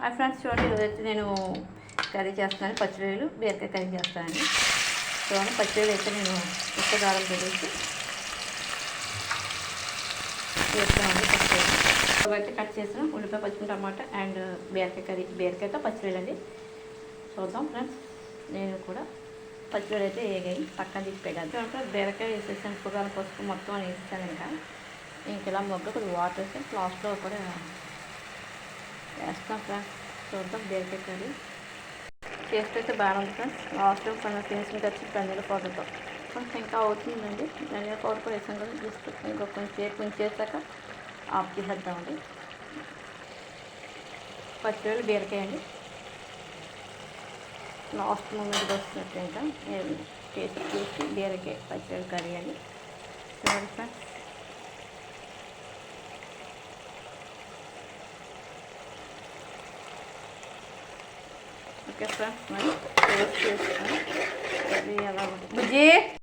Hi friends, చూడండి ఈరోజైతే నేను కర్రీ చేస్తున్నాను. పచ్చిరొయ్యలు బీరకాయ కర్రీ చేస్తానండి. చూడండి పచ్చిరొయ్యలు అయితే నేను ఉప్పకారం పెట్టేసి వేస్తామండి. పచ్చిరొయ్యలు అయితే కట్ చేసిన ఉల్లిపాయ, పచ్చి టమాటా అండ్ బీరకాయ కర్రీ, బీరకాయతో పచ్చిరొయ్యలు అండి. చూద్దాం ఫ్రెండ్స్. నేను కూడా పచ్చిరొయ్యలు అయితే వేగాయి, పక్కన తీసి పెట్టాను. చూడండి బీరకాయ వేసేసాను, ఉప్పుకారం పసుపు మొత్తం వేసేసాను. ఇంకా ఇలా మొగ్గ కొద్దిగా వాటర్ వేసి లాస్ట్లో కూడా వేస్తాం ఫ్రెండ్స్. చూద్దాం బీరకాయ కర్రీ టేస్ట్ అయితే బాగా ఉంది ఫ్రెండ్స్. లాస్ట్లో కొన్ని ఫినిషింగ్ వచ్చి ధనియాల పౌడర్తో కొంచెం ఇంకా అవుతుందండి. ధనియాల పౌడర్ కూడా వేసాం కదా, జస్ట్ ఇంకా కొంచెం చేసాక ఆఫ్ చేసేద్దామండి. పచ్చిరొయ్యలు బీరకాయ అండి. లాస్ట్ మూమెంట్ వస్తున్నట్టు ఇంకా టేస్ట్ చేసి బీరకాయ పచ్చిరొయ్యలు కర్రీ అండి. చూడండి ఫ్రెండ్స్. ఓకే ఫ్రెండ్స్, మరి టేస్ట్ చేసుకొని కర్రీ ఎలా ఉంటుంది.